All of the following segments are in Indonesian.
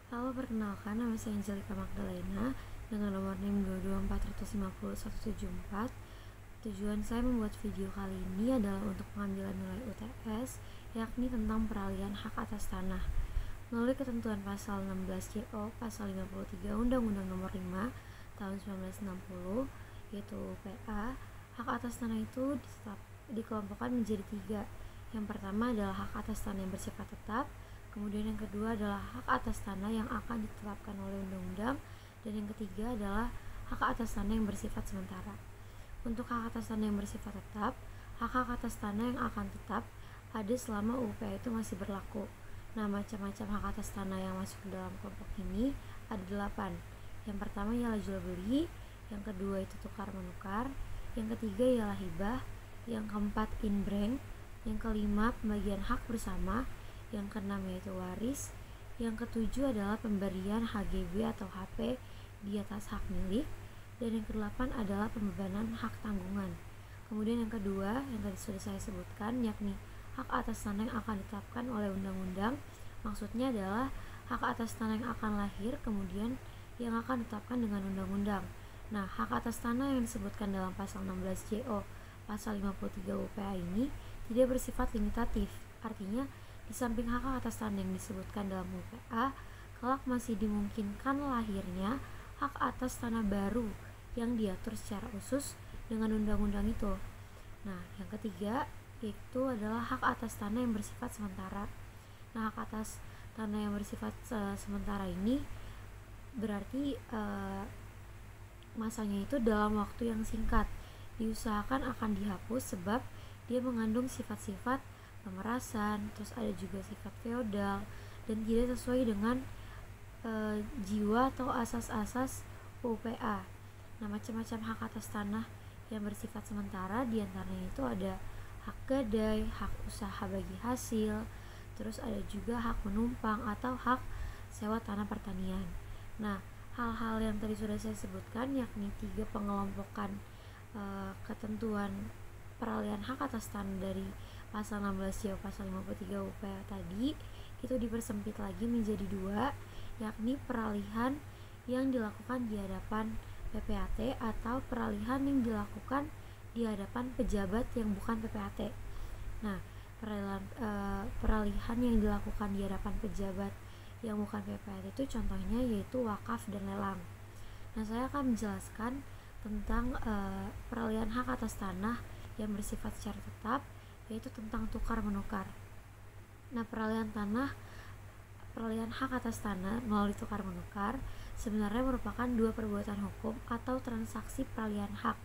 Halo, perkenalkan, nama saya Angelika Magdalena dengan nomor NIM 224501174. Tujuan saya membuat video kali ini adalah untuk pengambilan nilai UTS, yakni tentang peralihan hak atas tanah. Melalui ketentuan pasal 16 JO, pasal 53 Undang-Undang Nomor 5 tahun 1960, yaitu UPA, hak atas tanah itu dikelompokkan menjadi 3. Yang pertama adalah hak atas tanah yang bersifat tetap, kemudian yang kedua adalah hak atas tanah yang akan ditetapkan oleh undang-undang, dan yang ketiga adalah hak atas tanah yang bersifat sementara. Untuk hak atas tanah yang bersifat tetap, hak-hak atas tanah yang akan tetap ada selama UPA itu masih berlaku. Nah, macam-macam hak atas tanah yang masuk ke dalam kelompok ini ada 8. Yang pertama ialah jual beli, yang kedua itu tukar menukar, yang ketiga ialah hibah, yang keempat inbreng, yang kelima pembagian hak bersama, yang keenam yaitu waris, yang ketujuh adalah pemberian HGB atau HP di atas hak milik, dan yang kedelapan adalah pembebanan hak tanggungan. Kemudian yang kedua yang tadi sudah saya sebutkan, yakni hak atas tanah yang akan ditetapkan oleh undang-undang. Maksudnya adalah hak atas tanah yang akan lahir kemudian yang akan ditetapkan dengan undang-undang. Nah, hak atas tanah yang disebutkan dalam pasal 16 JO pasal 53 UPA ini tidak bersifat limitatif. Artinya, di samping hak atas tanah yang disebutkan dalam UPA, kelak masih dimungkinkan lahirnya hak atas tanah baru yang diatur secara khusus dengan undang-undang itu. Nah, yang ketiga yaitu adalah hak atas tanah yang bersifat sementara. Nah, hak atas tanah yang bersifat sementara ini berarti masanya itu dalam waktu yang singkat. Diusahakan akan dihapus sebab dia mengandung sifat-sifat pemerasan, terus ada juga sifat feodal dan tidak sesuai dengan jiwa atau asas-asas UPA. Nah, macam-macam hak atas tanah yang bersifat sementara diantaranya itu ada hak gadai, hak usaha bagi hasil, terus ada juga hak menumpang atau hak sewa tanah pertanian. Nah, hal-hal yang tadi sudah saya sebutkan, yakni 3 pengelompokan ketentuan peralihan hak atas tanah dari pasal 16 JO pasal 53 UPA tadi itu dipersempit lagi menjadi 2, yakni peralihan yang dilakukan di hadapan PPAT atau peralihan yang dilakukan di hadapan pejabat yang bukan PPAT. Nah, peralihan yang dilakukan di hadapan pejabat yang bukan PPAT itu contohnya yaitu wakaf dan lelang. Nah, saya akan menjelaskan tentang peralihan hak atas tanah yang bersifat secara tetap, yaitu tentang tukar menukar. Nah, peralihan hak atas tanah melalui tukar menukar sebenarnya merupakan 2 perbuatan hukum atau transaksi peralihan hak,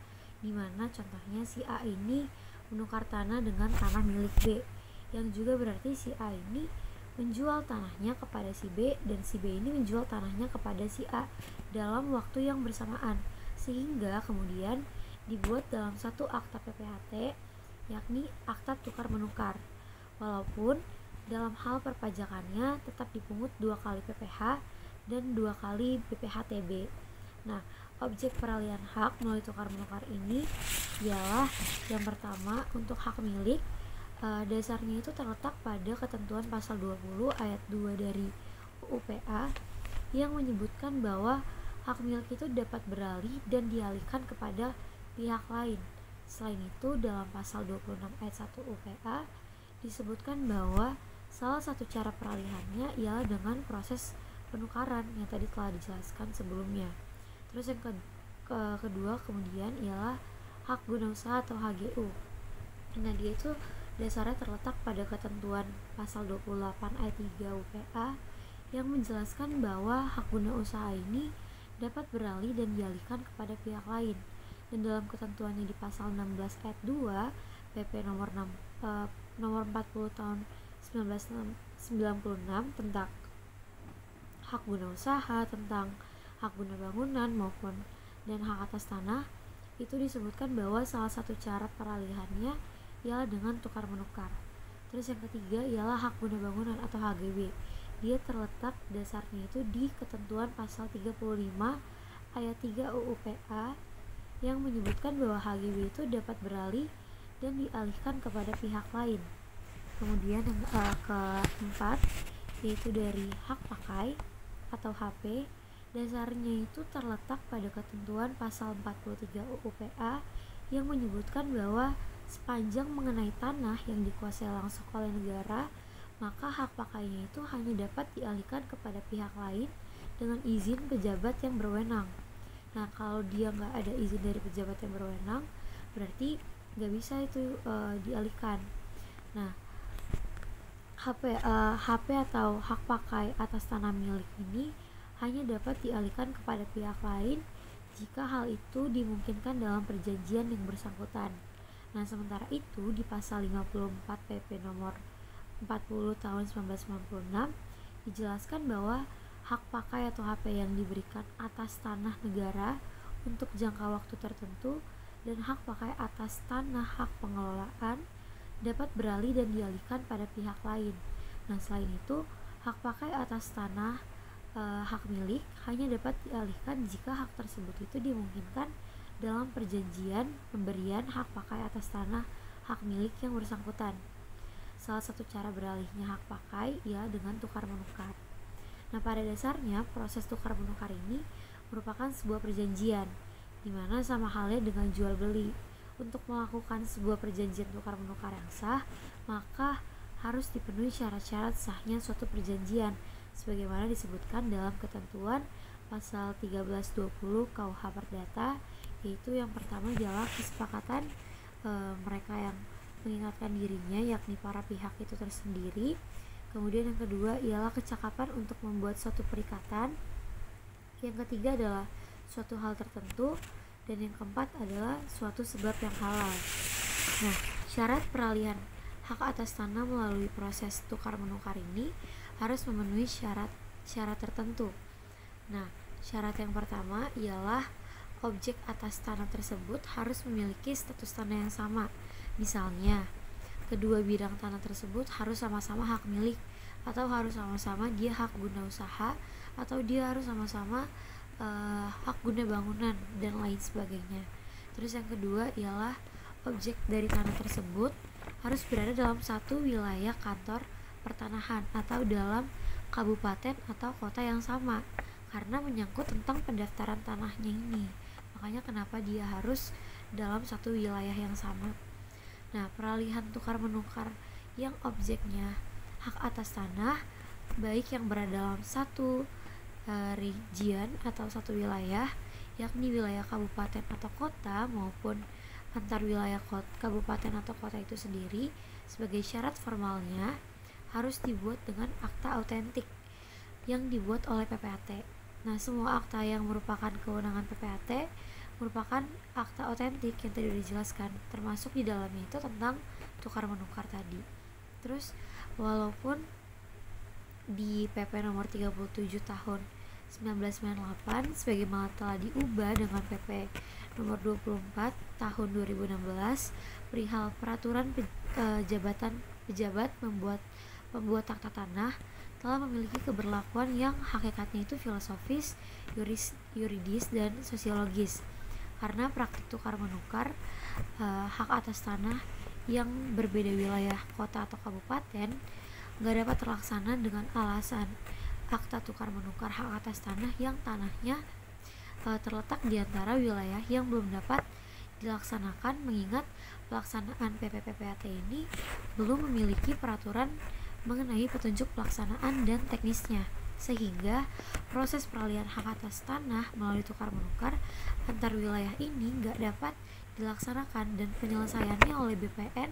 di mana contohnya si A ini menukar tanah dengan tanah milik B, yang juga berarti si A ini menjual tanahnya kepada si B dan si B ini menjual tanahnya kepada si A dalam waktu yang bersamaan, sehingga kemudian dibuat dalam satu akta PPAT, yakni akta tukar menukar. Walaupun dalam hal perpajakannya tetap dipungut 2 kali PPh dan 2 kali BPHTB. Nah, objek peralihan hak melalui tukar menukar ini ialah yang pertama untuk hak milik. Dasarnya itu terletak pada ketentuan pasal 20 ayat 2 dari UPA yang menyebutkan bahwa hak milik itu dapat beralih dan dialihkan kepada pihak lain. Selain itu, dalam pasal 26 ayat 1 UPA disebutkan bahwa salah satu cara peralihannya ialah dengan proses penukaran yang tadi telah dijelaskan sebelumnya. Terus yang kedua kemudian ialah hak guna usaha atau HGU. Nah, dia itu dasarnya terletak pada ketentuan pasal 28 ayat 3 UPA yang menjelaskan bahwa hak guna usaha ini dapat beralih dan dialihkan kepada pihak lain. Dan dalam ketentuannya di pasal 16 ayat 2 PP nomor 40 tahun 1996 tentang hak guna usaha, tentang hak guna bangunan maupun dan hak atas tanah, itu disebutkan bahwa salah satu cara peralihannya ialah dengan tukar menukar. Terus yang ketiga ialah hak guna bangunan atau HGB. Dia terletak dasarnya itu di ketentuan pasal 35 ayat 3 UUPA yang menyebutkan bahwa HGB itu dapat beralih dan dialihkan kepada pihak lain. Kemudian yang keempat yaitu dari hak pakai. atau HP dasarnya itu terletak pada ketentuan pasal 43 UU PA yang menyebutkan bahwa sepanjang mengenai tanah yang dikuasai langsung oleh negara, maka hak pakainya itu hanya dapat dialihkan kepada pihak lain dengan izin pejabat yang berwenang. Nah, kalau dia nggak ada izin dari pejabat yang berwenang, berarti nggak bisa itu dialihkan. Nah, HP atau hak pakai atas tanah milik ini hanya dapat dialihkan kepada pihak lain jika hal itu dimungkinkan dalam perjanjian yang bersangkutan. Nah, sementara itu di pasal 54 PP nomor 40 tahun 1996 dijelaskan bahwa hak pakai atau HP yang diberikan atas tanah negara untuk jangka waktu tertentu dan hak pakai atas tanah hak pengelolaan dapat beralih dan dialihkan pada pihak lain. Nah, selain itu, hak pakai atas tanah hak milik hanya dapat dialihkan jika hak tersebut itu dimungkinkan dalam perjanjian pemberian hak pakai atas tanah hak milik yang bersangkutan. Salah satu cara beralihnya hak pakai ialah dengan tukar menukar. Nah, pada dasarnya proses tukar menukar ini merupakan sebuah perjanjian, di mana sama halnya dengan jual beli. Untuk melakukan sebuah perjanjian tukar menukar yang sah, maka harus dipenuhi syarat-syarat sahnya suatu perjanjian, sebagaimana disebutkan dalam ketentuan pasal 1320 KUH Perdata, yaitu yang pertama adalah kesepakatan mereka yang mengingatkan dirinya, yakni para pihak itu tersendiri. Kemudian yang kedua ialah kecakapan untuk membuat suatu perikatan. Yang ketiga adalah suatu hal tertentu, dan yang keempat adalah suatu sebab yang halal. Nah, syarat peralihan hak atas tanah melalui proses tukar menukar ini harus memenuhi syarat tertentu. Nah, syarat yang pertama ialah objek atas tanah tersebut harus memiliki status tanah yang sama. Misalnya, kedua bidang tanah tersebut harus sama-sama hak milik, atau harus sama-sama dia hak guna usaha, atau dia harus sama-sama hak guna bangunan, dan lain sebagainya. Terus yang kedua ialah objek dari tanah tersebut harus berada dalam satu wilayah kantor pertanahan atau dalam kabupaten atau kota yang sama, karena menyangkut tentang pendaftaran tanahnya ini. Makanya kenapa dia harus dalam satu wilayah yang sama. Nah, peralihan tukar menukar yang objeknya hak atas tanah, baik yang berada dalam satu region atau satu wilayah, yakni wilayah kabupaten atau kota, maupun antar wilayah kabupaten atau kota itu sendiri, sebagai syarat formalnya harus dibuat dengan akta autentik yang dibuat oleh PPAT. Nah, semua akta yang merupakan kewenangan PPAT merupakan akta autentik yang tadi dijelaskan, termasuk di dalamnya itu tentang tukar menukar tadi. Terus walaupun di PP nomor 37 tahun 1998 sebagaimana telah diubah dengan PP nomor 24 tahun 2016 perihal peraturan pejabat membuat akta tanah, telah memiliki keberlakuan yang hakikatnya itu filosofis, yuridis, dan sosiologis. Karena praktik tukar menukar hak atas tanah yang berbeda wilayah kota atau kabupaten nggak dapat terlaksana dengan alasan akta tukar menukar hak atas tanah yang tanahnya terletak di antara wilayah yang belum dapat dilaksanakan, mengingat pelaksanaan PPPPAT ini belum memiliki peraturan mengenai petunjuk pelaksanaan dan teknisnya, sehingga proses peralihan hak atas tanah melalui tukar menukar antar wilayah ini nggak dapat dilaksanakan, dan penyelesaiannya oleh BPN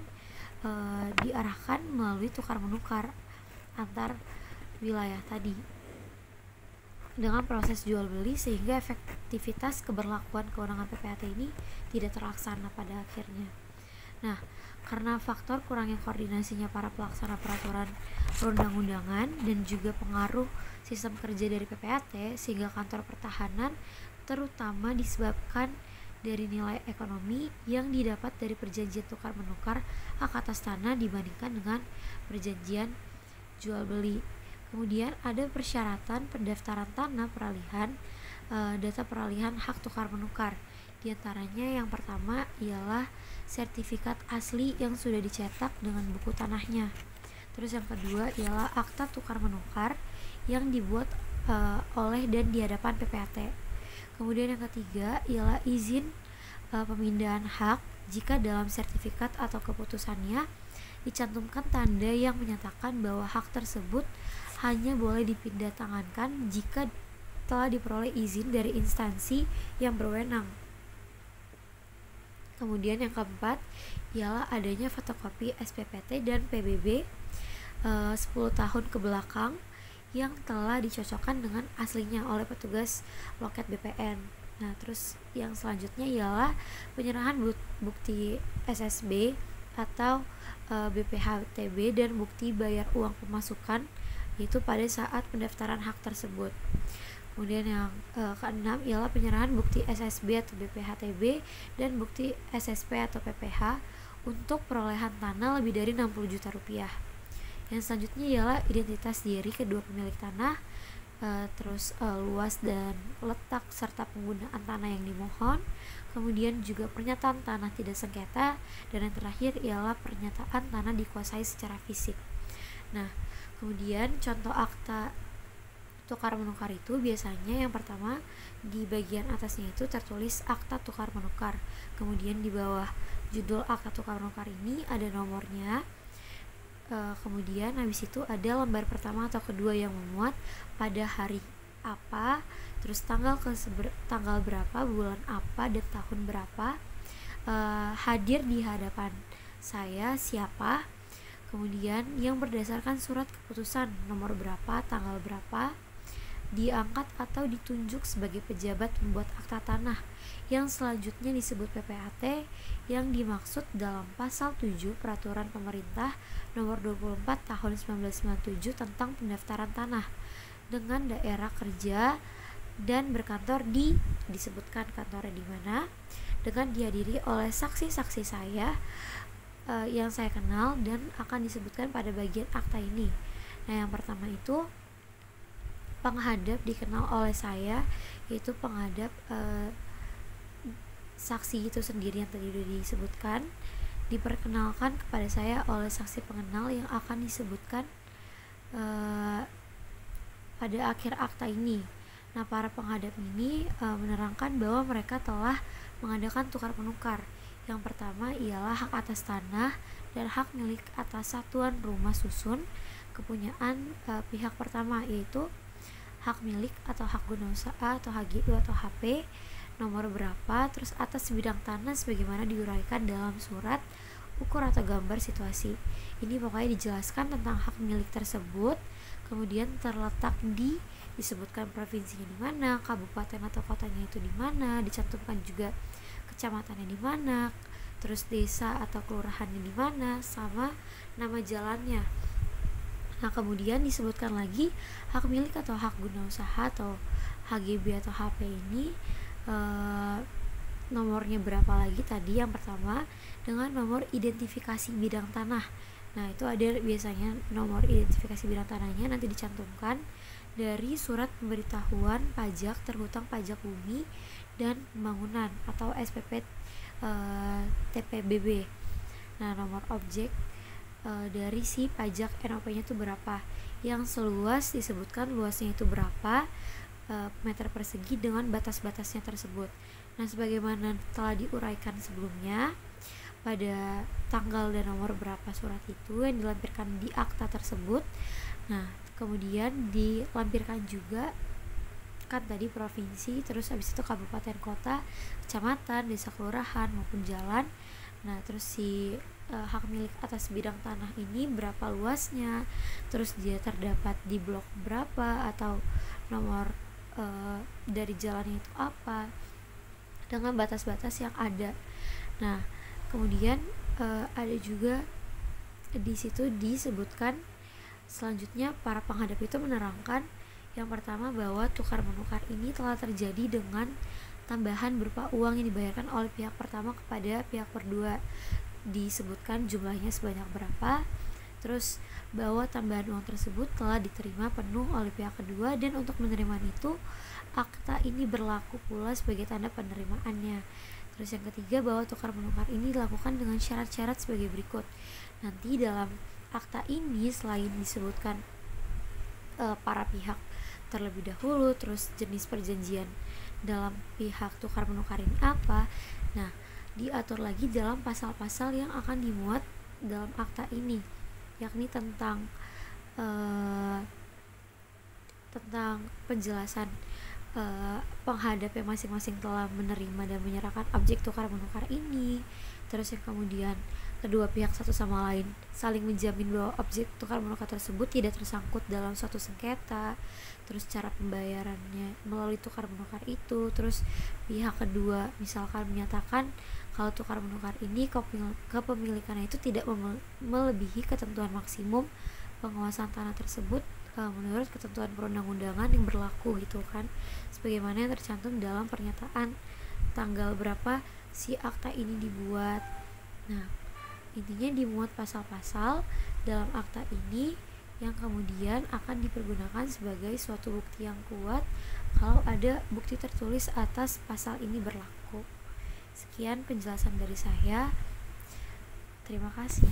diarahkan melalui tukar menukar antar wilayah tadi dengan proses jual beli, sehingga efektivitas keberlakuan kewenangan PPAT ini tidak terlaksana pada akhirnya. Nah, karena faktor kurangnya koordinasinya para pelaksana peraturan perundang-undangan dan juga pengaruh sistem kerja dari PPAT, sehingga kantor pertahanan terutama disebabkan dari nilai ekonomi yang didapat dari perjanjian tukar menukar hak atas tanah dibandingkan dengan perjanjian jual beli. Kemudian ada persyaratan pendaftaran tanah peralihan data peralihan hak tukar menukar. Di antaranya yang pertama ialah sertifikat asli yang sudah dicetak dengan buku tanahnya. Terus yang kedua ialah akta tukar menukar yang dibuat oleh dan di hadapan PPAT. Kemudian yang ketiga ialah izin pemindahan hak jika dalam sertifikat atau keputusannya dicantumkan tanda yang menyatakan bahwa hak tersebut hanya boleh dipindah tangankan jika telah diperoleh izin dari instansi yang berwenang. Kemudian yang keempat ialah adanya fotokopi SPPT dan PBB 10 tahun ke belakang yang telah dicocokkan dengan aslinya oleh petugas loket BPN. Nah, terus yang selanjutnya ialah penyerahan bukti SSB atau BPHTB dan bukti bayar uang pemasukan, yaitu pada saat pendaftaran hak tersebut. Kemudian yang keenam ialah penyerahan bukti SSB atau BPHTB dan bukti SSP atau PPH untuk perolehan tanah lebih dari 60 juta rupiah. Yang selanjutnya ialah identitas diri kedua pemilik tanah, luas dan letak serta penggunaan tanah yang dimohon. Kemudian juga pernyataan tanah tidak sengketa, dan yang terakhir ialah pernyataan tanah dikuasai secara fisik. Nah, kemudian contoh akta tukar menukar itu biasanya yang pertama di bagian atasnya itu tertulis akta tukar menukar, kemudian di bawah judul akta tukar menukar ini ada nomornya, kemudian habis itu ada lembar pertama atau kedua yang memuat pada hari apa, terus tanggal berapa, bulan apa, dan tahun berapa, hadir di hadapan saya siapa, kemudian yang berdasarkan surat keputusan nomor berapa, tanggal berapa, diangkat atau ditunjuk sebagai pejabat pembuat akta tanah, yang selanjutnya disebut PPAT, yang dimaksud dalam pasal 7 Peraturan Pemerintah nomor 24 tahun 1997 tentang pendaftaran tanah, dengan daerah kerja dan berkantor disebutkan kantornya di mana, dengan dihadiri oleh saksi-saksi saya yang saya kenal dan akan disebutkan pada bagian akta ini. Nah, yang pertama itu penghadap dikenal oleh saya, yaitu penghadap saksi itu sendiri yang tadi sudah disebutkan, diperkenalkan kepada saya oleh saksi pengenal yang akan disebutkan pada akhir akta ini. Nah, para penghadap ini menerangkan bahwa mereka telah mengadakan tukar menukar. Yang pertama ialah hak atas tanah dan hak milik atas satuan rumah susun kepunyaan pihak pertama, yaitu hak milik atau hak guna usaha atau HGU atau HP nomor berapa, terus atas bidang tanah sebagaimana diuraikan dalam surat ukur atau gambar situasi. Ini pokoknya dijelaskan tentang hak milik tersebut, kemudian terletak disebutkan provinsinya di mana, kabupaten atau kotanya itu di mana, dicantumkan juga kecamatannya di mana, terus desa atau kelurahannya di mana, sama nama jalannya. Nah, kemudian disebutkan lagi hak milik atau hak guna usaha atau HGB atau HP ini nomornya berapa lagi tadi. Yang pertama dengan nomor identifikasi bidang tanah. Nah, itu ada biasanya nomor identifikasi bidang tanahnya nanti dicantumkan dari surat pemberitahuan pajak terhutang pajak bumi dan pembangunan atau SPP TPBB. Nah, nomor objek dari si pajak NOP-nya itu berapa, yang seluas disebutkan luasnya itu berapa meter persegi dengan batas-batasnya tersebut. Nah, sebagaimana telah diuraikan sebelumnya pada tanggal dan nomor berapa surat itu yang dilampirkan di akta tersebut. Nah, kemudian dilampirkan juga kan tadi provinsi, terus habis itu kabupaten, kota, kecamatan, desa, kelurahan maupun jalan. Nah, terus si hak milik atas bidang tanah ini berapa luasnya, terus dia terdapat di blok berapa atau nomor dari jalannya itu apa, dengan batas-batas yang ada. Nah, kemudian ada juga di situ disebutkan selanjutnya para penghadap itu menerangkan yang pertama bahwa tukar menukar ini telah terjadi dengan tambahan berupa uang yang dibayarkan oleh pihak pertama kepada pihak kedua, disebutkan jumlahnya sebanyak berapa, terus bahwa tambahan uang tersebut telah diterima penuh oleh pihak kedua, dan untuk menerima itu akta ini berlaku pula sebagai tanda penerimaannya. Terus yang ketiga bahwa tukar menukar ini dilakukan dengan syarat-syarat sebagai berikut. Nanti dalam akta ini selain disebutkan para pihak terlebih dahulu, terus jenis perjanjian dalam pihak tukar menukar ini apa. Nah, diatur lagi dalam pasal-pasal yang akan dimuat dalam akta ini, yakni tentang penjelasan penghadap yang masing-masing telah menerima dan menyerahkan objek tukar menukar ini, terus yang kemudian kedua pihak satu sama lain saling menjamin bahwa objek tukar menukar tersebut tidak tersangkut dalam suatu sengketa, terus cara pembayarannya melalui tukar menukar itu, terus pihak kedua misalkan menyatakan kalau tukar menukar ini kepemilikannya itu tidak melebihi ketentuan maksimum penguasaan tanah tersebut menurut ketentuan perundang-undangan yang berlaku gitu kan, sebagaimana yang tercantum dalam pernyataan tanggal berapa si akta ini dibuat. Nah, intinya dimuat pasal-pasal dalam akta ini yang kemudian akan dipergunakan sebagai suatu bukti yang kuat kalau ada bukti tertulis atas pasal ini berlaku. Sekian penjelasan dari saya. Terima kasih.